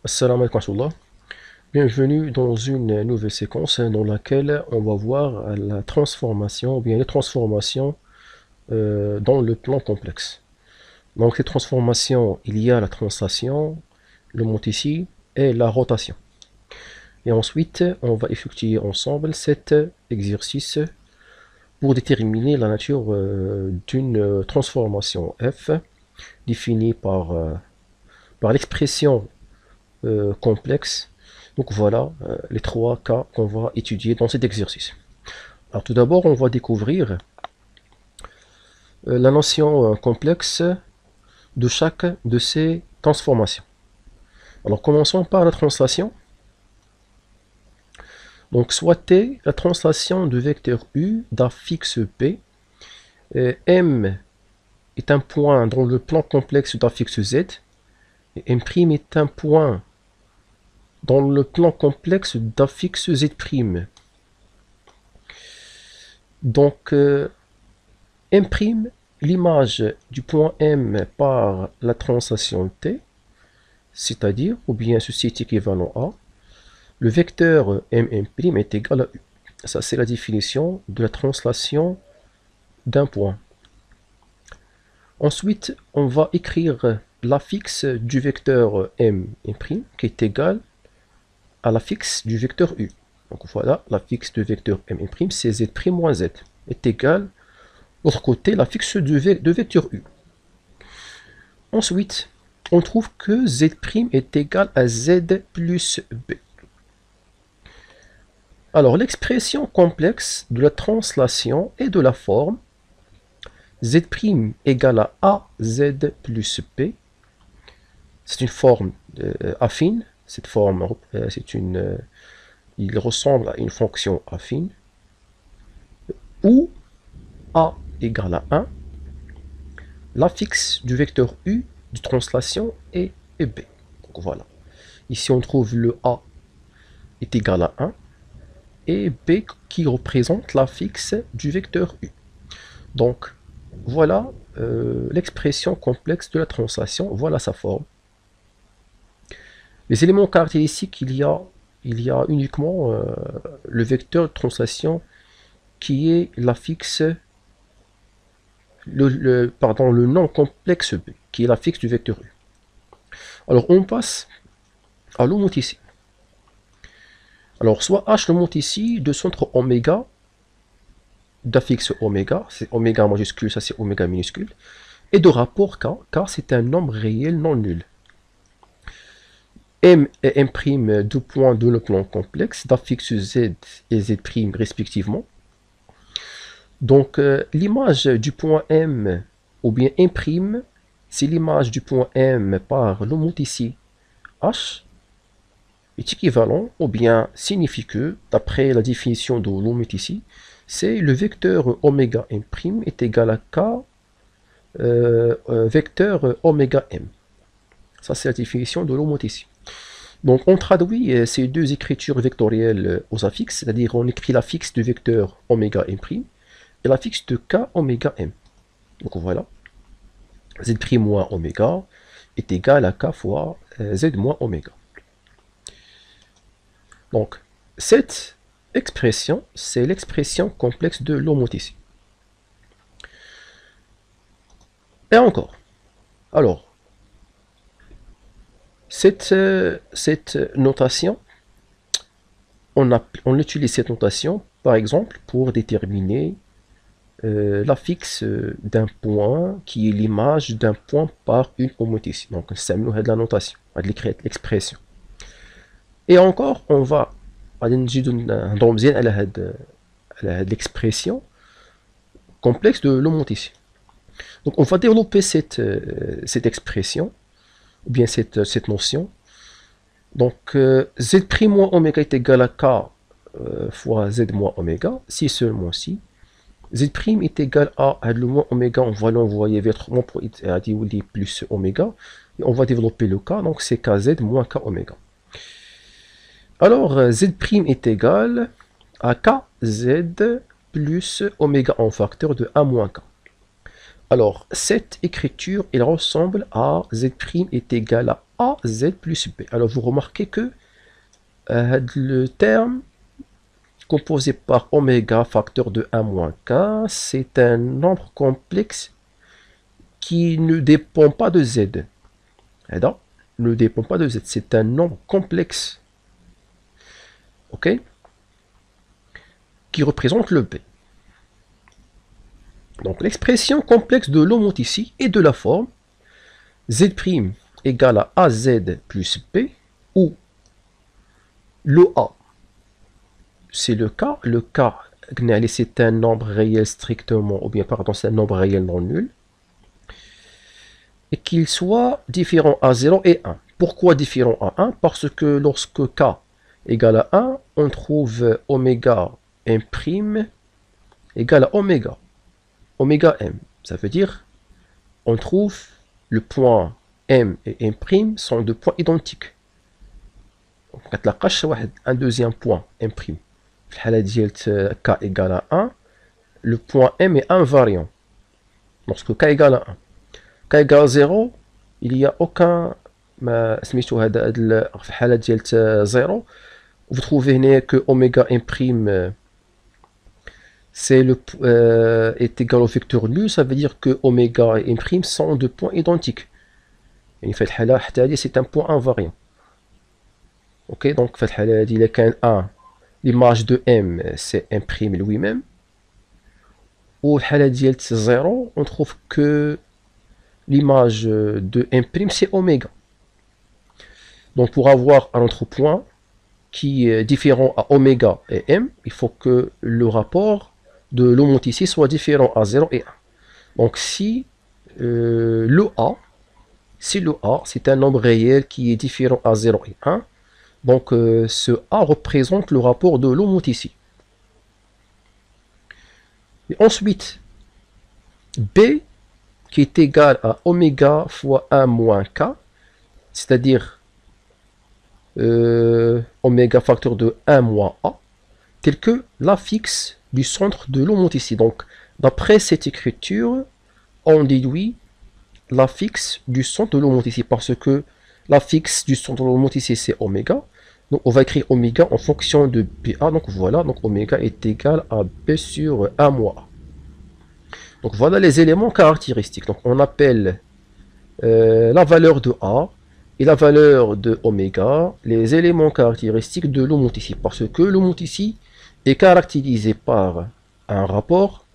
Assalamu alaikum wa rahmatullah. Bienvenue dans une nouvelle séquence dans laquelle on va voir la transformation, ou bien les transformations dans le plan complexe. Donc les transformations, il y a la translation, le montici et la rotation. Et ensuite, on va effectuer ensemble cet exercice pour déterminer la nature d'une transformation f définie par l'expression complexe. Donc voilà les trois cas qu'on va étudier dans cet exercice. Alors tout d'abord, on va découvrir la notion complexe de chaque de ces transformations. Alors commençons par la translation. Donc soit T, la translation de vecteur U d'affixe P. M est un point dans le plan complexe d'affixe Z. Et M' est un point dans le plan complexe d'affixe Z'. Donc, M', l'image du point M par la translation T, c'est-à-dire, ou bien ceci est équivalent à, le vecteur M' est égal à U. Ça, c'est la définition de la translation d'un point. Ensuite, on va écrire l'affixe du vecteur M' qui est égal à l'affixe du vecteur U. Donc voilà, l'affixe du vecteur M', c'est Z' moins Z, est égal, de l'autre côté, l'affixe de vecteur U. Ensuite, on trouve que Z' est égal à Z plus B. Alors, l'expression complexe de la translation et de la forme Z' égale à AZ plus P. C'est une forme affine. Cette forme, il ressemble à une fonction affine, où A égale à 1, l'affixe du vecteur U de translation est B. Donc voilà. Ici, on trouve le A est égal à 1 et B qui représente l'affixe du vecteur U. Donc, voilà l'expression complexe de la translation, voilà sa forme. Les éléments caractéristiques, il y a uniquement le vecteur de translation qui est l'affixe, le nom complexe B, qui est l'affixe du vecteur U. Alors on passe à l'homothétie. Alors soit H l'homothétie de centre oméga, d'affixe oméga, c'est oméga majuscule, ça c'est oméga minuscule, et de rapport K, car c'est un nombre réel non nul. M et M', deux points de le plan complexe d'affixe Z et Z' respectivement. Donc l'image du point M ou bien M', c'est l'image du point M par l'homothétie H est équivalent ou bien signifie que, d'après la définition de l'homothétie, c'est le vecteur oméga M' est égal à K vecteur oméga M. Ça c'est la définition de l'homothétie. Donc on traduit ces deux écritures vectorielles aux affixes, c'est-à-dire on écrit l'affixe du vecteur oméga M' et l'affixe de K oméga M. Donc voilà, Z' moins oméga est égal à K fois Z moins oméga. Donc cette expression, c'est l'expression complexe de l'homothétie. Et encore, alors, cette notation, on utilise cette notation, par exemple, pour déterminer l'affixe d'un point qui est l'image d'un point par une homothétie. Donc, c'est la notation, l'expression. Et encore, on va l'expression complexe de l'homothétie. Donc, on va développer cette expression, ou bien cette notion. Donc, Z' moins oméga est égal à K fois Z moins oméga, si seulement si. Z' est égal à le moins oméga, on va l'envoyer vers moins pour plus oméga. Et on va développer le K, donc c'est KZ moins K oméga. Alors, Z' est égal à KZ plus oméga en facteur de 1 moins K. Alors, cette écriture, elle ressemble à z' est égal à AZ plus B. Alors, vous remarquez que le terme composé par oméga facteur de 1 moins k, c'est un nombre complexe qui ne dépend pas de z. Et donc, ne dépend pas de z. C'est un nombre complexe, ok, qui représente le b. Donc, l'expression complexe de l'homote ici est de la forme z' égale à AZ plus B, où le A, c'est le K c'est un nombre réel strictement, ou bien pardon, c'est un nombre réel non nul, et qu'il soit différent à 0 et 1. Pourquoi différent à 1? Parce que lorsque K égale à 1, on trouve oméga M' égale à oméga M. Ça veut dire on trouve le point M et M' sont deux points identiques. Donc, un deuxième point M'. K égale à 1, le point M est invariant. Lorsque K égale à 1. K égale à 0, il n'y a aucun في الحالة ديال 0 vous trouvez que oméga M' c'est est égal au vecteur nul, ça veut dire que oméga et M' sont deux points identiques. يعني في الحالة حتى c'est un point invariant. Ok, donc في الحالة دي إلا كان 1 l'image de M c'est M' lui-même, ou الحالة ديال 0 on trouve que l'image de M' c'est oméga. Donc pour avoir un autre point qui est différent à oméga et M, il faut que le rapport de l'homote ici soit différent à 0 et 1. Donc si le A, c'est un nombre réel qui est différent à 0 et 1, donc ce A représente le rapport de l'homote ici. Et ensuite, B qui est égal à oméga fois 1 moins K, c'est-à-dire oméga facteur de 1 moins A, tel que l'affixe du centre de l'homote ici. Donc, d'après cette écriture, on déduit l'affixe du centre de l'homote ici, parce que l'affixe du centre de l'homote ici, c'est oméga. Donc, on va écrire oméga en fonction de BA. Donc, voilà, donc oméga est égal à B sur 1 moins A. Donc, voilà les éléments caractéristiques. Donc, on appelle la valeur de A et la valeur de oméga les éléments caractéristiques de l'homote ici, parce que l'homote ici est caractérisé par un rapport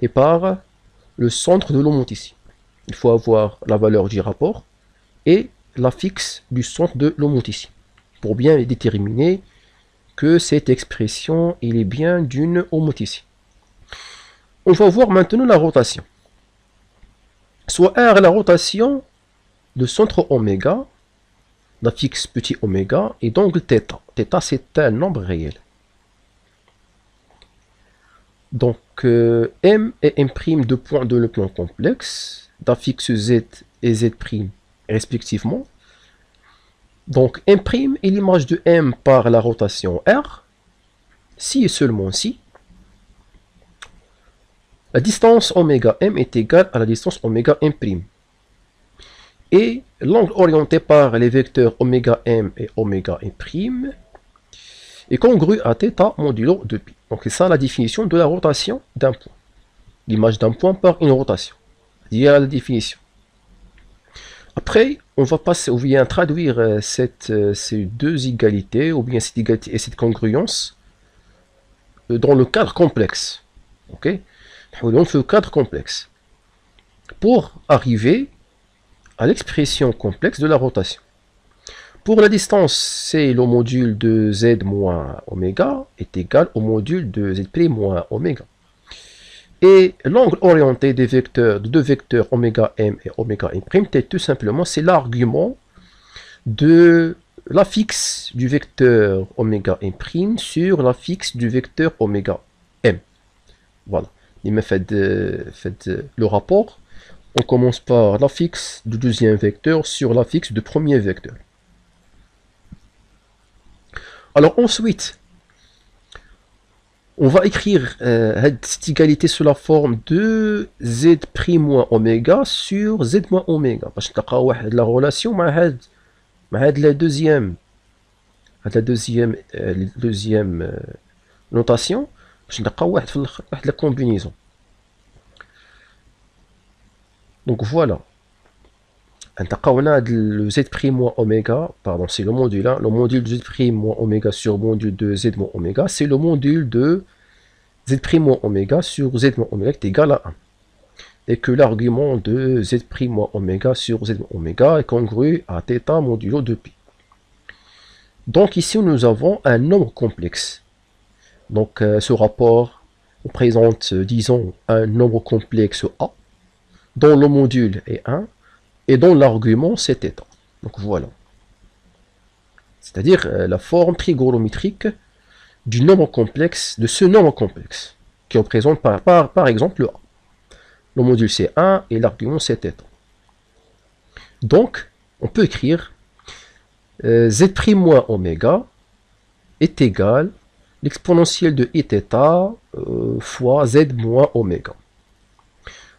et par le centre de l'homote ici. Il faut avoir la valeur du rapport et l'affixe du centre de l'homote ici, pour bien déterminer que cette expression il est bien d'une homote ici. On va voir maintenant la rotation. Soit R la rotation de centre oméga, d'affixe petit oméga, et d'angle θ. θ c'est un nombre réel. Donc M et M' deux points de le plan complexe, d'affixe Z et Z' respectivement. Donc M' est l'image de M par la rotation R, si et seulement si la distance oméga M est égale à la distance oméga M'. Et l'angle orienté par les vecteurs oméga M et oméga M' est congru à θ modulo de pi. Donc c'est ça la définition de la rotation d'un point. L'image d'un point par une rotation. Il y a la définition. Après, on va passer, ou bien traduire ces deux égalités, ou bien cette égalité et cette congruence dans le cadre complexe. Ok? On fait le cadre complexe pour arriver à l'expression complexe de la rotation. Pour la distance, c'est le module de z moins oméga est égal au module de z' moins oméga. Et l'angle orienté des vecteurs, de deux vecteurs oméga m et oméga m', tout simplement, c'est l'argument de l'affixe du vecteur oméga m' sur l'affixe du vecteur oméga m. Voilà. Il me fait le rapport. On commence par l'affixe du deuxième vecteur sur l'affixe du premier vecteur. Alors ensuite, On va écrire cette égalité sous la forme de z' moins oméga sur z moins oméga. Parce que la relation avec la deuxième notation. باش نلقاو واحد la combinaison. Donc voilà. On a le z' moins oméga, pardon, c'est le module 1, le module de z' moins oméga sur module de z moins oméga, c'est le module de z' moins oméga sur z moins oméga qui est égal à 1. Et que l'argument de z' moins oméga sur z moins oméga est congru à θ modulo de pi. Donc ici nous avons un nombre complexe. Donc ce rapport présente, disons, un nombre complexe A, dont le module est 1, et dont l'argument c'est θ. Donc voilà. C'est-à-dire la forme trigonométrique du nombre complexe, de ce nombre complexe, qui représente par exemple le A. Le module c'est 1 et l'argument c'est θ. Donc, on peut écrire z' moins oméga est égal l'exponentielle de iθ fois z moins oméga.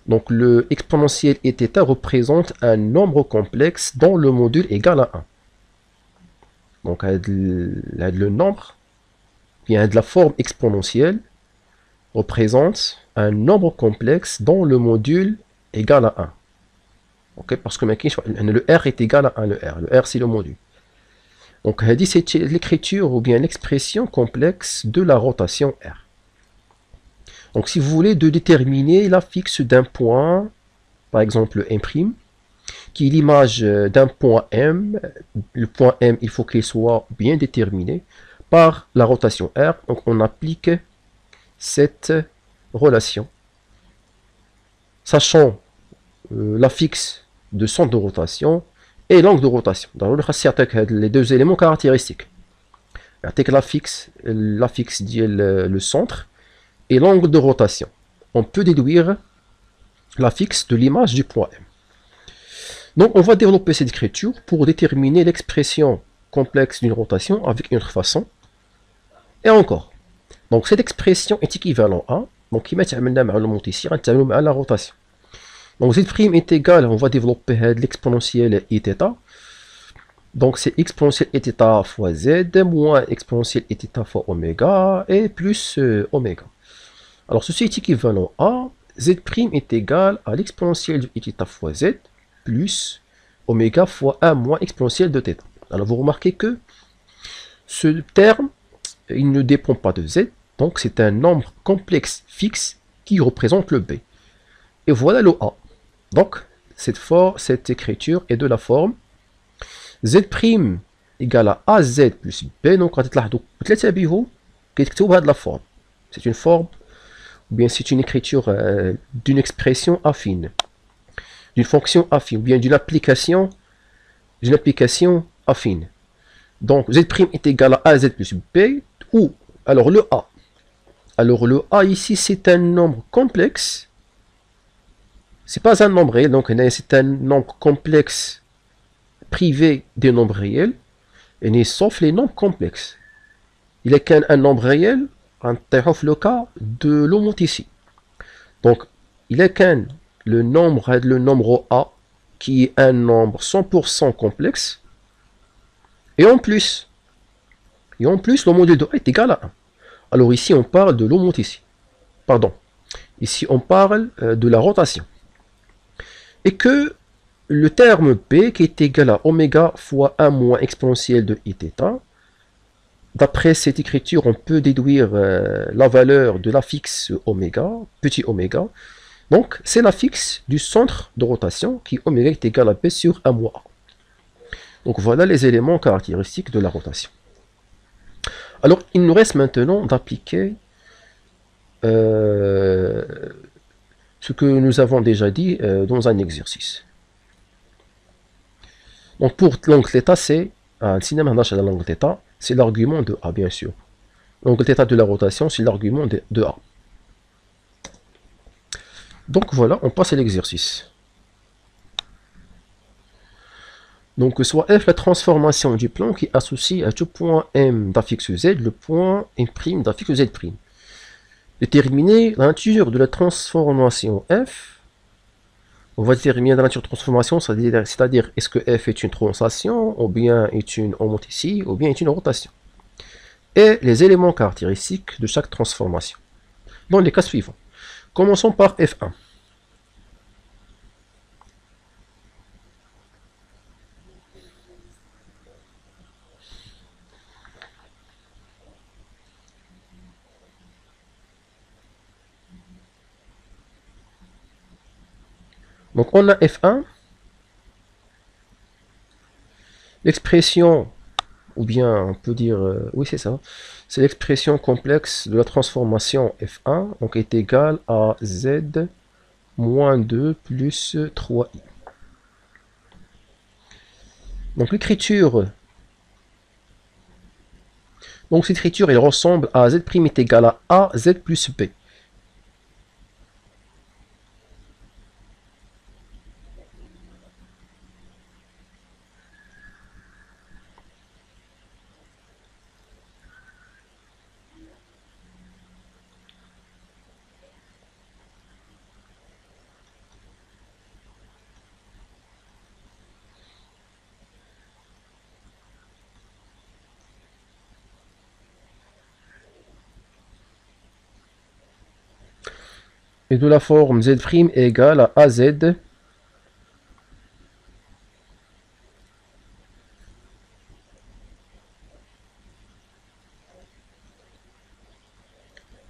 Donc le exponentiel iθ représente un nombre complexe dont le module est égal à 1. Donc le nombre, bien de la forme exponentielle, représente un nombre complexe dont le module est égal à 1. Okay, parce que le R est égal à 1, le R c'est le module. Donc c'est l'écriture ou bien l'expression complexe de la rotation R. Donc si vous voulez de déterminer la fixe d'un point, par exemple M', qui est l'image d'un point M, le point M il faut qu'il soit bien déterminé par la rotation R, donc on applique cette relation, sachant la fixe de centre de rotation et l'angle de rotation. Dans les deux éléments caractéristiques. La fixe dit le centre et l'angle de rotation. On peut déduire la fixe de l'image du point M. Donc on va développer cette écriture pour déterminer l'expression complexe d'une rotation avec une autre façon. Et encore. Donc cette expression est équivalente à, donc il ici, à la rotation. Donc z' est égal, on va développer l'exponentielle iθ. Donc c'est exponentielle iθ fois z moins exponentielle iθ fois oméga et plus oméga. Alors ceci est équivalent à z' est égal à l'exponentielle de iθ fois z plus oméga fois 1 moins exponentielle de θ. Alors vous remarquez que ce terme, il ne dépend pas de z, donc c'est un nombre complexe fixe qui représente le b. Et voilà le a. Donc cette écriture est de la forme z' égale à az plus b. Donc on va de la forme. C'est une forme, ou bien c'est une écriture d'une expression affine, d'une fonction affine, ou bien d'une application affine. Donc z' est égal à az plus b, ou alors le a. Alors le a ici c'est un nombre complexe, c'est pas un nombre réel, donc c'est un nombre complexe privé des nombres réels, et sauf les nombres complexes. Il est qu'un nombre réel, en le cas de l'homothétie ici. Donc il est qu'un le nombre A qui est un nombre 100% complexe, et en plus le module de A est égal à 1. Alors ici on parle de l'homothétie. Pardon. Ici on parle de la rotation. Et que le terme P qui est égal à oméga fois 1 moins exponentielle de iθ, d'après cette écriture, on peut déduire la valeur de la fixe oméga, petit oméga. Donc, c'est la fixe du centre de rotation qui oméga est égal à P sur 1 moins A. Donc, voilà les éléments caractéristiques de la rotation. Alors, il nous reste maintenant d'appliquer ce que nous avons déjà dit dans un exercice. Donc pour l'angle θ, c'est l'angle θ, c'est l'argument de A, bien sûr. L'angle θ de la rotation, c'est l'argument de A. Donc voilà, on passe à l'exercice. Donc soit f la transformation du plan qui associe à tout point M d'affixe Z le point M' d'affixe Z'. déterminer la nature de la transformation f. On va déterminer la nature de transformation, c'est-à-dire est-ce que f est une translation, ou bien est une homothétie, ou bien est une rotation. Et les éléments caractéristiques de chaque transformation. Dans les cas suivants. Commençons par f1. Donc on a f1, l'expression, ou bien on peut dire, oui c'est ça, c'est l'expression complexe de la transformation f1, donc est égale à z moins 2 plus 3i. Donc l'écriture, donc cette écriture elle ressemble à z' est égal à a z plus b. Et de la forme z' est égale à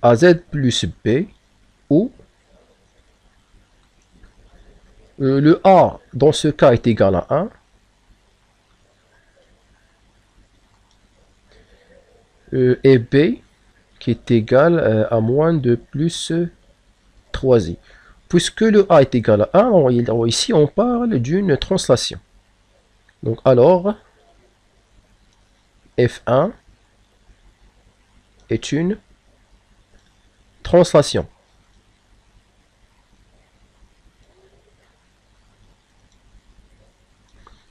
az plus b, où le a dans ce cas est égal à 1, et b qui est égal à moins de plus 3i. Puisque le a est égal à 1, ici on parle d'une translation. Donc alors, f1 est une translation.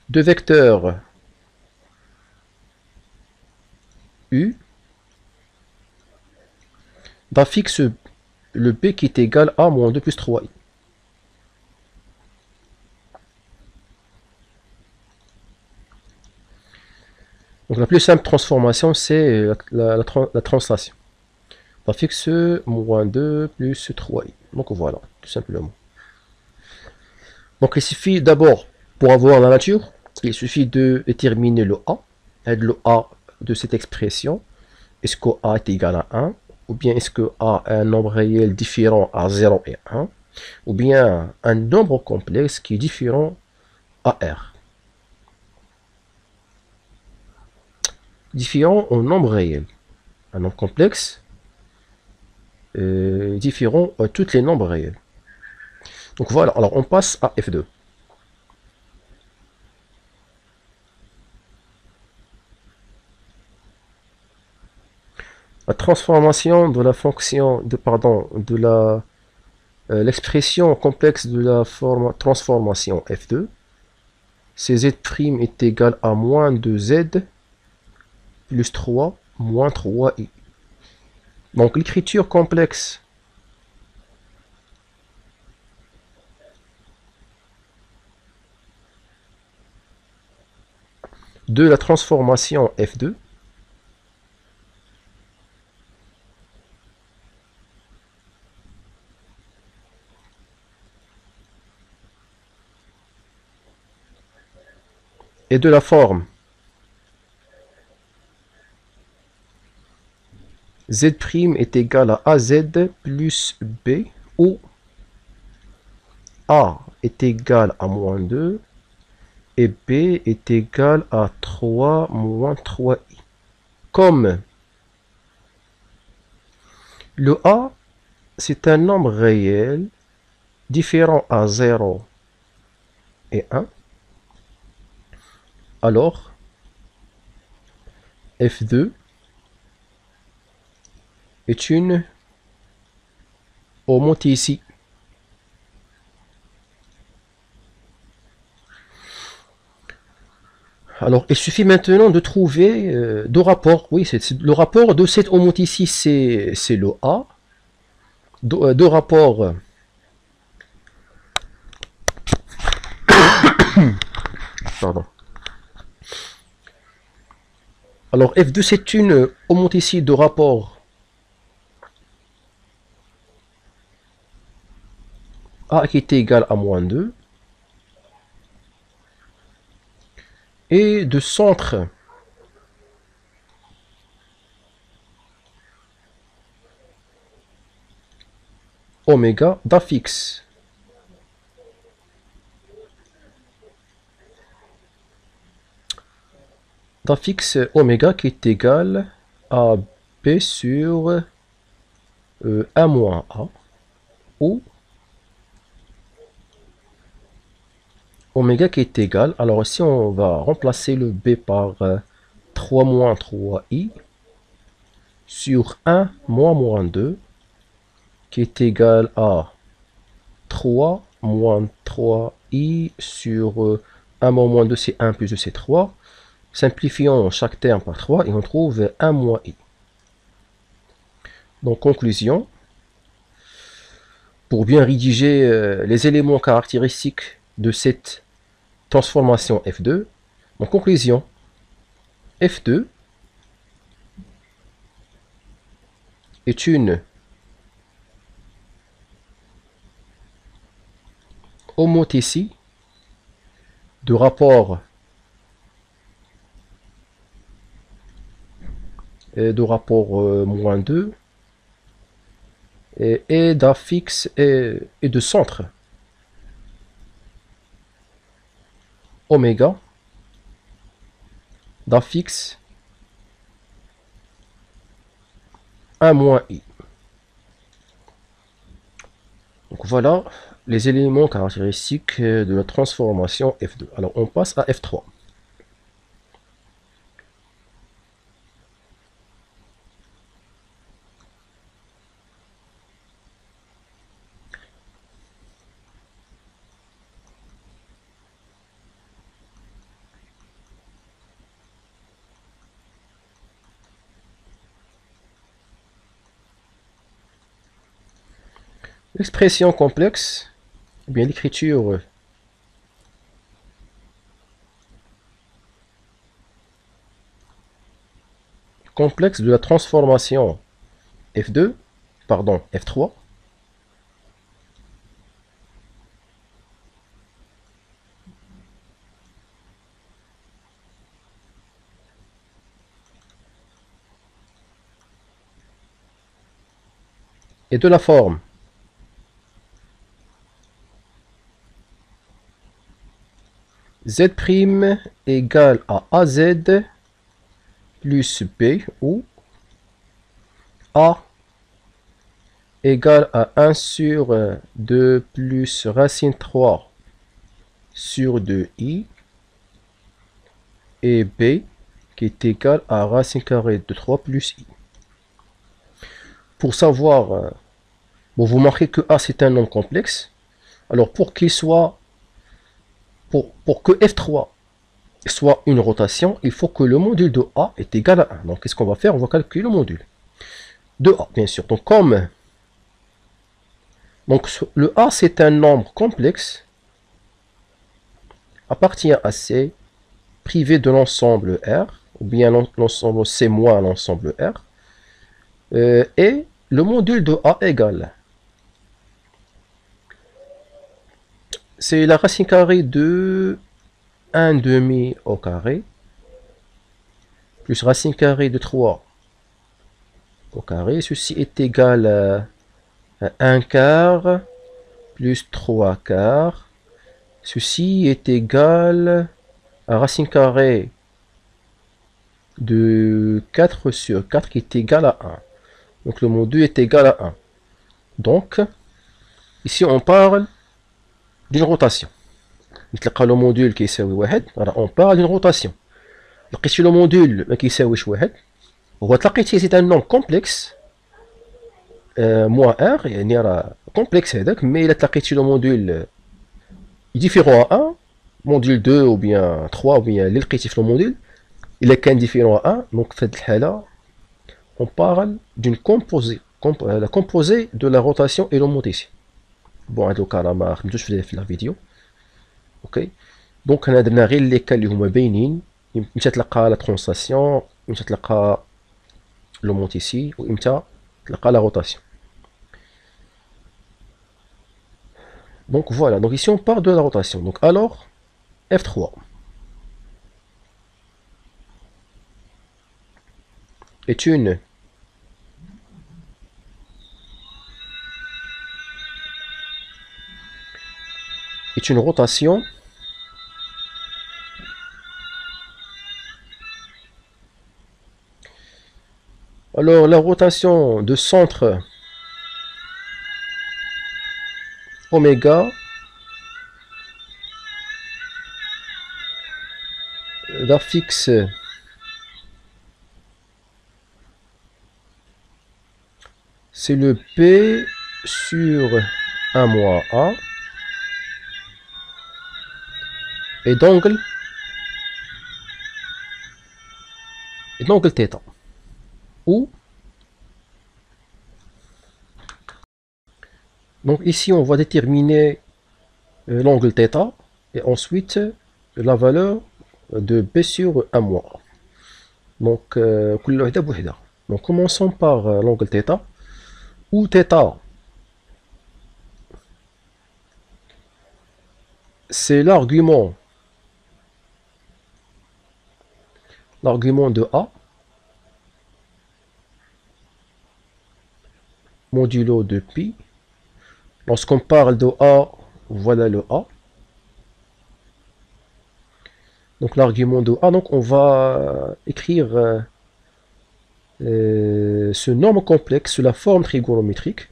De vecteurs u d'un fixe le b qui est égal à moins 2 plus 3i. Donc la plus simple transformation, c'est la translation. D'un fixe moins 2 plus 3i. Donc voilà, tout simplement. Donc il suffit d'abord, pour avoir la nature, il suffit de déterminer le a, et le a de cette expression. Est-ce que a est égal à 1, ou bien est-ce que a est un nombre réel différent à 0 et 1, ou bien un nombre complexe qui est différent à r. Différent au nombre réel. Un nombre complexe différent à tous les nombres réels. Donc voilà, alors on passe à f2. La transformation de la fonction de l'expression complexe de la transformation f2, c'est z' est égal à moins 2z plus 3 moins 3i. Donc l'écriture complexe de la transformation f2 est de la forme z' est égal à az plus b, où a est égal à moins 2 et b est égal à 3 moins 3i. Comme le a, c'est un nombre réel différent à 0 et 1, alors f2 est une homothétie. Alors, il suffit maintenant de trouver deux rapports. Oui, le rapport de cette homothétie, c'est le A. deux rapports. Pardon. Alors F2 c'est une homothétie de rapport A qui est égal à moins 2 et de centre oméga d'affixe oméga qui est égal à B sur 1 moins A, ou oméga qui est égal, alors ici on va remplacer le B par 3 moins 3i sur 1 moins 2 qui est égal à 3 moins 3i sur 1 moins 2 c'est 1 plus 2 c'est 3. Simplifions chaque terme par 3 et on trouve 1 moins i. Donc conclusion, pour bien rédiger les éléments caractéristiques de cette transformation F2, en conclusion, F2 est une homothétie de rapport moins 2 et d'affixe et de centre oméga d'affixe 1 moins i. Donc voilà les éléments caractéristiques de la transformation F2. Alors on passe à F3. L'expression complexe, eh bien l'écriture complexe de la transformation F2, pardon, F3, est de la forme Z' égale à AZ plus B, ou A égale à 1 sur 2 plus racine 3 sur 2i, et B qui est égal à racine carrée de 3 plus i. Pour savoir, bon, vous marquez que A c'est un nombre complexe, alors pour qu'il soit, pour que F3 soit une rotation, il faut que le module de A est égal à 1. Donc qu'est-ce qu'on va faire? On va calculer le module de A, bien sûr. Donc comme le A c'est un nombre complexe, appartient à C, privé de l'ensemble R, ou bien l'ensemble C moins l'ensemble R, et le module de A égale, c'est la racine carrée de 1 demi au carré, plus racine carrée de 3 au carré. Ceci est égal à 1 quart plus 3 quarts. Ceci est égal à racine carrée de 4 sur 4 qui est égal à 1. Donc le module est égal à 1. Donc, ici on parle d'une rotation. Le module qui est 1, on parle d'une rotation. Le module qui est 1, c'est un nombre complexe, moins R, il y a complexe, mais il a le module différent à 1, module 2 ou bien 3 ou bien le module, il est qu'un différent à 1, donc fait là, on parle d'une composée la composée de la rotation et l'homothétie. Bon, هاد الكلام ما خدمتوش في لا فيديو. اوكي دونك هنا درنا غير لي كان اللي هما باينين، امتى تلقى لا ترانسلاسيون، امتى تلقى l'homothétie وامتى تلقى la rotation. Donc voilà, donc ici on part de la rotation. Donc alors F3 est une rotation alors la rotation de centre oméga d'affixe c'est le P sur 1 moins A et d'angle θ. Ou donc ici on va déterminer l'angle θ et ensuite la valeur de B sur 1 moins A. Donc donc commençons par l'angle θ où θ c'est l'argument de A modulo de pi. Lorsqu'on parle de A, voilà le A. Donc l'argument de A, donc on va écrire ce nombre complexe sous la forme trigonométrique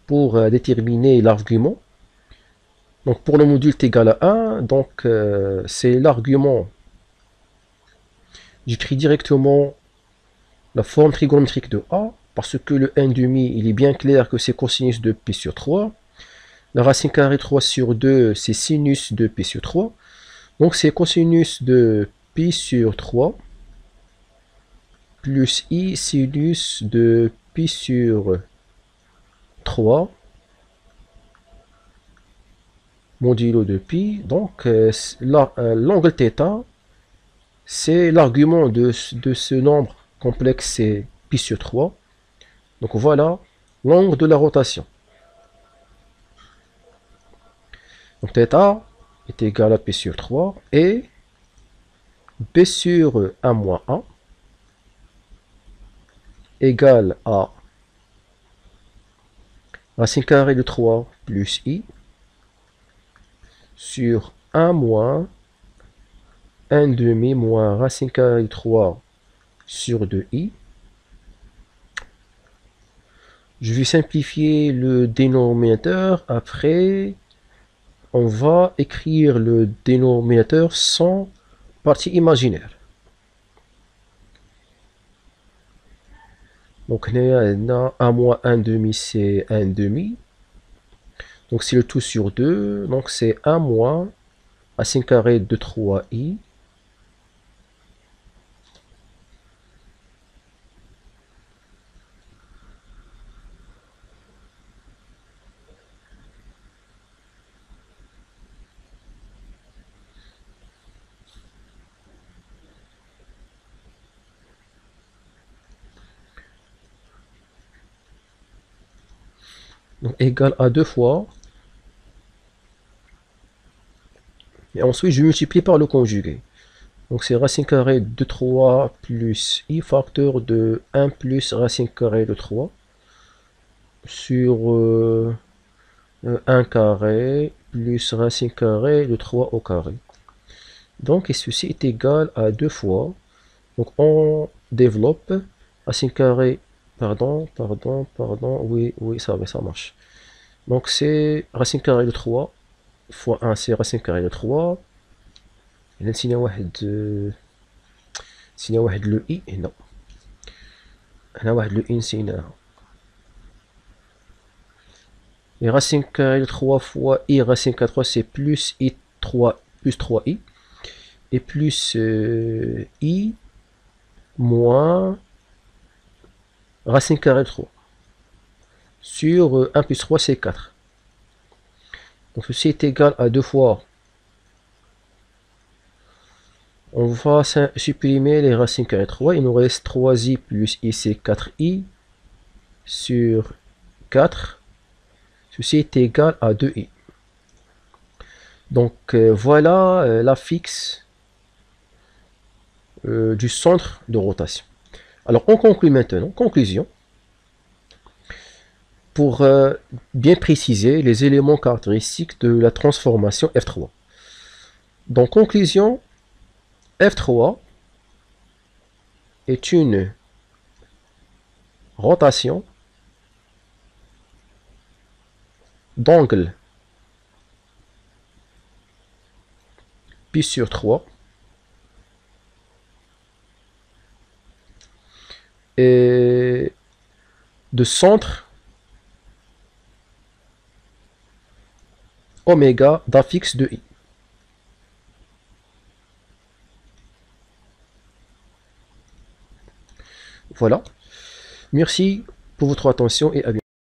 pour déterminer l'argument. Donc pour le module t égal à 1, donc c'est l'argument. J'écris directement la forme trigonométrique de A, parce que le 1,5, il est bien clair que c'est cosinus de pi sur 3. La racine carrée 3 sur 2, c'est sinus de pi sur 3. Donc c'est cosinus de pi sur 3 plus i sinus de pi sur 3 modulo de pi. Donc l'angle θ, c'est l'argument de ce nombre complexe, c'est pi sur 3. Donc voilà l'angle de la rotation. Donc θ est égal à P sur 3 et B sur 1 moins 1 égale à racine carrée de 3 plus I sur 1 moins 1 demi moins racine carrée de 3 sur 2i. Je vais simplifier le dénominateur. Après, on va écrire le dénominateur sans partie imaginaire. Donc, on a 1 moins 1 demi, c'est 1 demi. Donc, c'est le tout sur 2. Donc, c'est 1 moins racine carrée de 3i. Donc, égal à 2 fois. Et ensuite, je multiplie par le conjugué. Donc, c'est racine carrée de 3 plus i facteur de 1 plus racine carrée de 3 sur 1 carré plus racine carrée de 3 au carré. Donc, et ceci est égal à 2 fois. Donc, on développe racine carrée. Pardon, oui, ça marche. Donc, c'est racine carrée de 3 fois 1, c'est racine carrée de 3. Et là, s'il y a le i, non. Le i, c'est et racine carrée de 3 fois i racine carrée de 3, c'est plus i 3 plus 3i. Et plus i moins racine carrée de 3. sur 1 plus 3, c'est 4. Donc ceci est égal à 2 fois. On va supprimer les racines carrées 3. Il nous reste 3i plus i, c'est 4i sur 4. Ceci est égal à 2i. Donc voilà la fixe du centre de rotation. Alors on conclut maintenant. Conclusion. Pour bien préciser les éléments caractéristiques de la transformation F3. Donc conclusion, F3 est une rotation d'angle pi sur 3 et de centre oméga d'un fixe de i. Voilà. Merci pour votre attention et à bientôt.